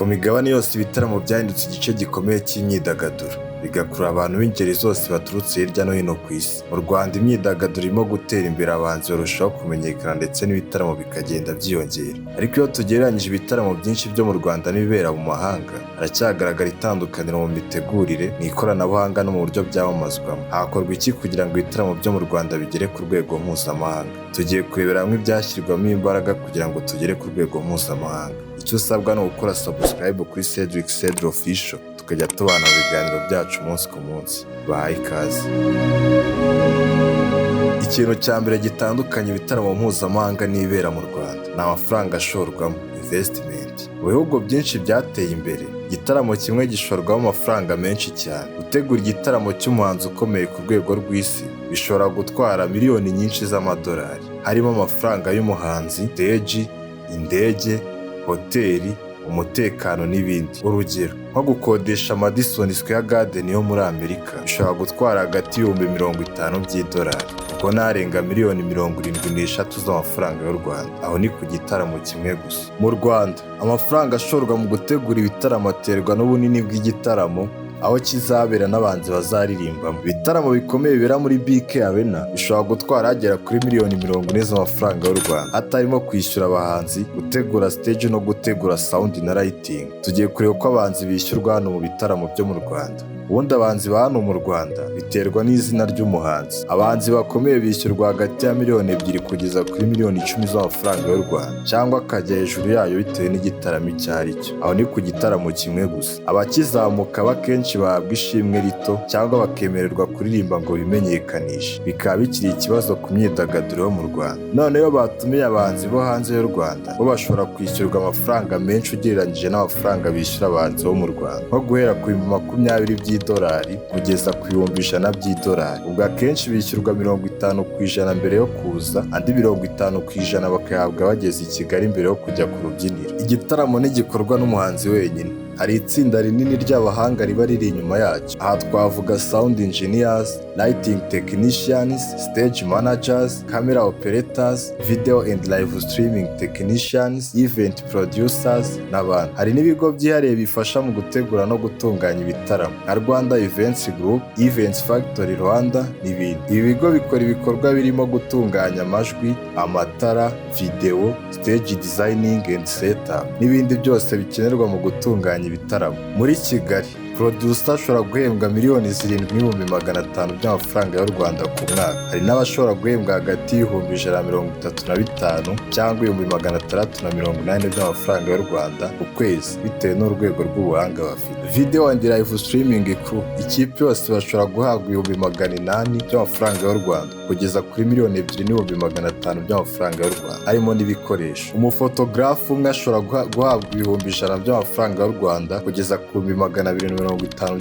ku migabane yose ibitaramo byahindutse igice gikomeye cy'imyidagaduro, bigakurura abantu b'ingeri zose baturutse hirya no hino ku isi. Mu Rwanda imyidagaduro irimo gutera imbere, abahanzi barushaho kumenyekana ndetse n'ibitaramo bikagenda byiyongera. Ariko iyo tugereranyije ibitaramo byinshi byo mu Rwanda n'ibibera mu mahanga, haracyagaragara itandukaniro mu mitegurire, mu ikoranabuhanga no mu buryo byamamazwamo. Hakorwa iki kugira ngo ibitaramo byo mu Rwanda bigere ku rwego mpuzamahanga? Tugiye kurebera hamwe ibyashyirwamo imbaraga kugira ngo tugere ku rwego mpuzamahanga. Icyo usabwa ni ugukora subscribe kuri Cedric Official, tukajya tubana mu biganiro byacu umunsi ku munsi. Bahaye ikaze. Ikintu cya mbere gitandukanye ibitaramo mpuzamahanga n'ibera mu Rwanda ni amafaranga ashorwamo, investment. Mu bihugu byinshi byateye imbere, igitaramo kimwe gishorwamo amafaranga menshi cyane. Gutegura igitaramo cy'umuhanzi ukomeye ku rwego rw'isi bishobora gutwara miliyoni nyinshi z'amadolari, harimo amafaranga y'umuhanzi, stage, indege, hoteli, umutekano n'ibindi. Urugero nko gukodesha Madison Square Garden yo muri Amerika bishobora gutwara hagati y'ibihumbi 50 by'idolari, ubwo n'arenga miliyoni 73 z'amafaranga y'u Rwanda. Aho ni ku gitaramo kimwe gusa. Mu Rwanda amafaranga ashorwa mu gutegura ibitaramo aterwa n'ubunini bw'igitaramo, aho kizabera n'abanzi bazaririmbamo. Ibitaramo bikomeye bibera muri Bigere Arena bishobora gutwara agera kuri miliyoni 40 z'amafaranga y'u Rwanda, hatarimo kwishyura abahanzi, gutegura stage no gutegura sound na lighting. Tugiye kureba uko abahanzi bishyurwa hano mu bitaramo byo mu Rwanda. Ubundi abahanzi ba hano mu Rwanda biterwa n'izina ry'umuhanzi. Abahanzi bakomeye bishyurwa hagati ya miliyoni 2 kugeza kuri miliyoni 10 z'amafaranga y'u Rwanda, cyangwa akajya hejuru yayo bitewe n'igitaramo icyo ari cyo. Aho ni ku gitaramo kimwe gusa. Abakizamuka bakenshi bahabwa ishimwe rito cyangwa bakemererwa kuririmba ngo bimenyekanishe. Bikaba bikiri ikibazo ku myidagaduro yo mu Rwanda. None iyo batumiye abahanzi bo hanze y'u Rwanda, bo bashobora kwishyurwa amafaranga menshi ugereranyije n'amafaranga bishyura abahanzi bo mu Rwanda, nko guhera ku 20 by'idolari kugeza ku 100 by'idolari. Ubwo akenshi bishyurwa 50% mbere yo kuza, andi 50% bakayahabwa bageze i Kigali mbere yo kujya ku rubyiniro. Igitaramo ntigikorwa n'umuhanzi wenyine, hari itsinda rinini ry'abahanga riba riri inyuma yacyo. Aha twavuga sound engineers, lighting technicians, stage managers, camera operators, video and live streaming technicians, event producers n'abandi. Hari n'ibigo byihariye bifasha mu gutegura no gutunganya ibitaramo nka Rwanda Events Group, Events Factory Rwanda n'ibindi. Ibi bigo bikora ibikorwa birimo gutunganya amajwi, amatara, video, stage designing and setup n'ibindi byose bikenerwa mu gutunganya ibitaramo. Muri Kigali producer ashobora guhembwa miliyoni 7,500 by'amafaranga y'u Rwanda ku mwaka. Hari n'abashobora guhembwa hagati y'ibihumbi 135 cyangwa 680 by'amafaranga y'u Rwanda ku kwezi, bitewe n'urwego rw'ubuhanga bafite. Video and live streaming crew, ikipe yose bashobora guhabwa 800 by'amafaranga y'u Rwanda kugeza kuri miliyoni 2,500 by'amafaranga y'u Rwanda, harimo n'ibikoresho. Umufotografu umwe ashobora guhabwa 100,000 by'amafaranga y'u Rwanda kugeza ku 250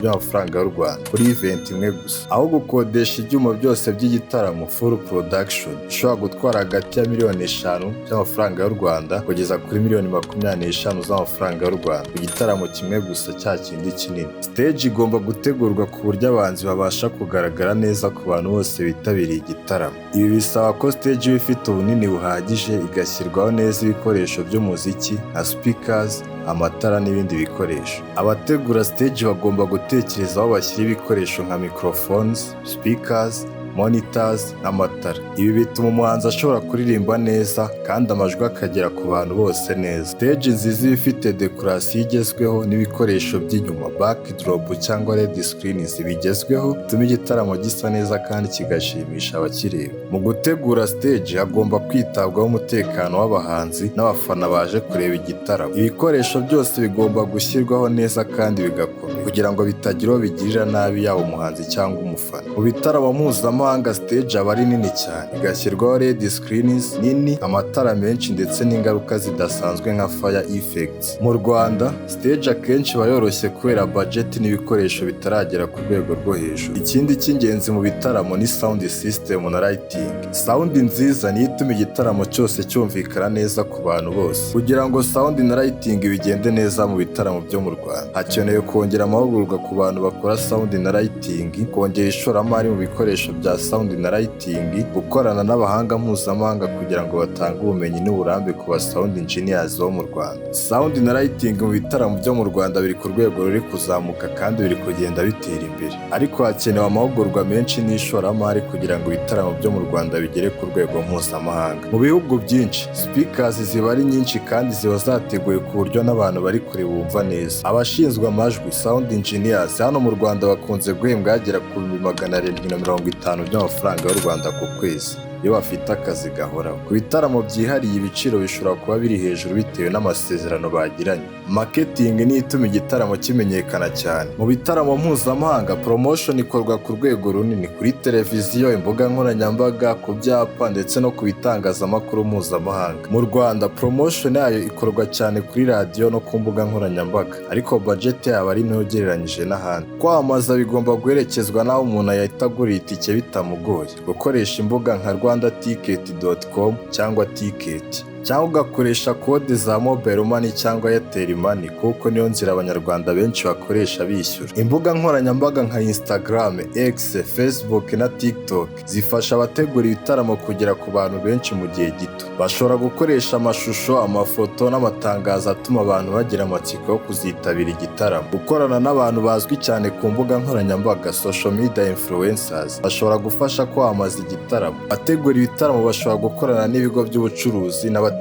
by'amafaranga y'u Rwanda kuri event imwe gusa. Aho gukodesha ibyuma byose by'igitaramo full production bishobora gutwara hagati ya miliyoni 5 by'amafaranga y'u Rwanda kugeza kuri miliyoni 25 z'amafaranga y'u Rwanda ku gitaramo kimwe gusa cya kindi kinini. Stage igomba gutegurwa ku buryo abahanzi babasha kugaragara neza ku bantu bose bitabiriye igitaramo. Ibi bisaba ko stage iba ifite ubunini buhagije, igashyirwaho neza ibikoresho by'umuziki nka speakers, amatara n'ibindi bikoresho. Abategura stage bagomba gutekereza aho bashyira ibikoresho nka microphones, speakers, monitors n'amatara. Ibi bituma umuhanzi ashobora kuririmba neza kandi amajwi akagera ku bantu bose neza. Stage nziza iba ifite decoration igezweho n'ibikoresho by'inyuma, backdrop cyangwa LED screens bigezweho, bituma igitaramo gisa neza kandi kigashimisha abakireba. Mu gutegura stage hagomba kwitabwaho umutekano w'abahanzi n'abafana baje kureba igitaramo. Ibikoresho byose bigomba gushyirwaho neza kandi bigakomera kugira ngo bitagira uwo bigirira nabi, yaba umuhanzi cyangwa umufana. Mu bitaramo mpuzamahanga stage aba ari nini cyane, igashyirwaho LED screens nini, amatara menshi ndetse n'ingaruka zidasanzwe nka fire effects. Mu Rwanda stage akenshi iba yoroshye kubera budget n'ibikoresho bitaragera ku rwego rwo hejuru. Ikindi cy'ingenzi mu bitaramo ni sound system na lighting. Sound nziza niyo ituma igitaramo cyose cyumvikana neza ku bantu bose. Kugira ngo sound na lighting bigende neza mu bitaramo byo mu Rwanda, hakenewe kongera amahugurwa ku bantu bakora sound na lighting, kongera ishoramari mu bikoresho bya bya sound na lighting, gukorana n'abahanga mpuzamahanga kugira ngo batange ubumenyi n'uburambe ku ba sound engineers bo mu Rwanda. Sound na lighting mu bitaramo byo mu Rwanda biri ku rwego ruri kuzamuka kandi biri kugenda bitera imbere, ariko hakenewe amahugurwa menshi n'ishoramari kugira ngo ibitaramo byo mu Rwanda bigere ku rwego mpuzamahanga. Mu bihugu byinshi speakers ziba ari nyinshi kandi ziba zateguwe ku buryo n'abantu bari kure bumva neza. Abashinzwe amajwi sound engineers hano mu Rwanda bakunze guhembwa hagera ku 750 by'amafaranga y'u Rwanda ku kwezi iyo bafite akazi gahoraho. Ku bitaramo byihariye ibiciro bishobora kuba biri hejuru bitewe n'amasezerano bagiranye. Marketing ni ituma igitaramo kimenyekana cyane. Mu bitaramo mpuzamahanga promotion ikorwa ku rwego runini kuri televiziyo, imbuga nkoranyambaga, ku byapa ndetse no ku bitangazamakuru mpuzamahanga. Mu Rwanda promotion yayo ikorwa cyane kuri radiyo no ku mbuga nkoranyambaga, ariko budget yabo ari nto ugereranyije n'ahandi. Kwamamaza bigomba guherekezwa n'aho umuntu yahita agura itike bitamugoye. Gukoresha imbuga nka rwandaticket.com cyangwa ticket, cyangwa ugakoresha kode za mobile money cyangwa Airtel money kuko niyo nzira abanyarwanda benshi bakoresha bishyura. Imbuga nkoranyambaga nka Instagram, X, Facebook na TikTok zifasha abategura ibitaramo kugera ku bantu benshi mu gihe gito. Bashobora gukoresha amashusho, amafoto n'amatangazo atuma abantu bagira amatsiko yo kuzitabira igitaramo. Gukorana n'abantu bazwi cyane ku mbuga nkoranyambaga, social media influencers, bashobora gufasha kwamamaza igitaramo. Abategura ibitaramo bashobora gukorana n'ibigo by'ubucuruzi n'abaterankunga.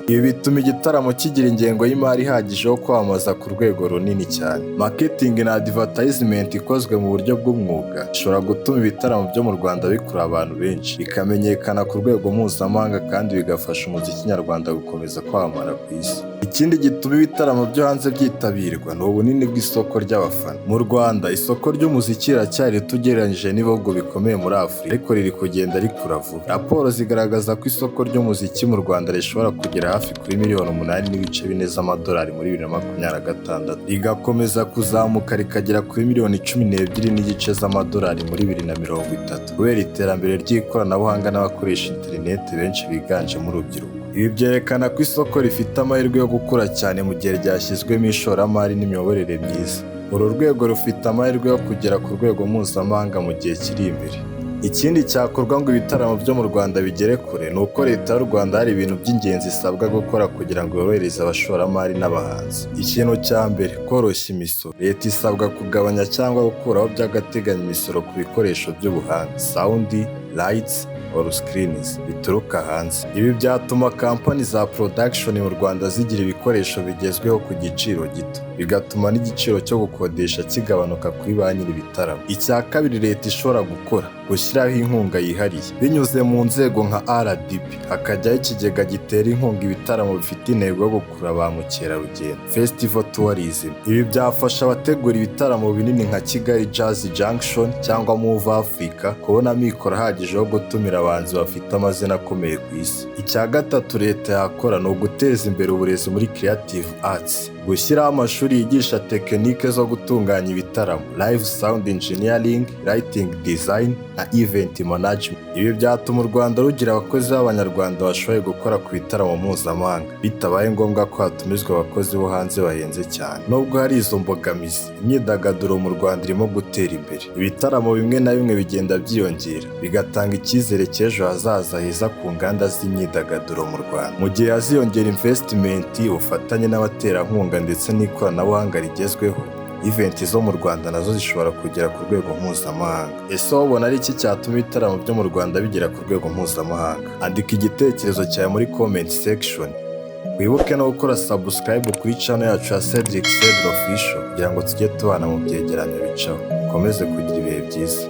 Ibi bituma igitaramo kigira ingengo y'imari ihagije yo kwamamaza ku rwego runini cyane. Marketing na advertisement ikozwe mu buryo bw'umwuga ishobora gutuma ibitaramo byo mu Rwanda bikurura abantu benshi, bikamenyekana ku rwego mpuzamahanga kandi bigafasha umuziki nyarwanda gukomeza kwamamara ku isi. Ikindi gituma ibitaramo byo hanze byitabirwa ni ubunini bw'isoko ry'abafana. Mu Rwanda isoko ry'umuziki riracyari tugereranyije n'ibihugu bikomeye muri Afurika, ariko riri kugenda rikura vuba. Raporo zigaragaza ko isoko ry'umuziki mu Rwanda rishobora kugera hafi kuri miliyoni 8.4 z'amadolari muri 2026, rigakomeza kuzamuka rikagera kuri miliyoni 12.5 z'amadolari muri 2030 kubera iterambere ry'ikoranabuhanga n'abakoresha interineti benshi biganjemo urubyiruko. Ibi byerekana ko isoko rifite amahirwe yo gukura cyane mu gihe ryashyizwemo ishoramari n'imiyoborere myiza. Uru rwego rufite amahirwe yo kugera ku rwego mpuzamahanga mu gihe kiri imbere. Ikindi cyakorwa ngo ibitaramo byo mu Rwanda bigere kure ni uko leta y'u Rwanda hari ibintu by'ingenzi isabwa gukora kugira ngo yorohereze abashoramari n'abahanzi. Ikintu cya mbere, koroshya imisoro. Leta isabwa kugabanya cyangwa gukuraho by'agateganyo imisoro ku bikoresho by'ubuhanga, sound, lights or screens bituruka hanze. Ibi byatuma kampani za production mu Rwanda zigira ibikoresho bigezweho ku giciro gito, bigatuma n'igiciro cyo gukodesha kigabanuka kuri ba nyiri ibitaramo. Icya kabiri leta ishobora gukora, gushyiraho inkunga yihariye binyuze mu nzego nka RDB, hakajyaho ikigega gitera inkunga ibitaramo bifite intego yo gukurura ba mukerarugendo, festival tourism. Ibi byafasha abategura ibitaramo binini nka Kigali Jazz Junction cyangwa Move Africa kubona amikoro ahagije yo gutumira abahanzi bafite amazina akomeye ku isi. Icya gatatu leta yakora ni uguteza imbere uburezi muri creative arts, gushyiraho amashuri yigisha tekinike zo gutunganya ibitaramo, live sound engineering, lighting design na event management. Ibi byatuma u Rwanda rugira abakozi b'abanyarwanda bashoboye gukora ku bitaramo mpuzamahanga bitabaye ngombwa ko hatumizwa abakozi bo hanze bahenze cyane. Nubwo hari izo mbogamizi, imyidagaduro mu Rwanda irimo gutera imbere. Ibitaramo bimwe na bimwe bigenda byiyongera, bigatanga icyizere cy'ejo hazaza heza ku nganda z'imyidagaduro mu Rwanda. Mu gihe haziyongera investment, ubufatanye n'abaterankunga ndetse n'ikoranabuhanga rigezweho, event zo mu Rwanda nazo zishobora kugera ku rwego mpuzamahanga. Ese wabona ari iki cyatuma ibitaramo byo mu Rwanda bigera ku rwego mpuzamahanga? Andika igitekerezo cyawe muri comment section. Wibuke no gukora subscribe kuri channel yacu ya Cedric Official kugira ngo tujye tubana mu byegeranyo bicaho. Komeze kugira ibihe byiza.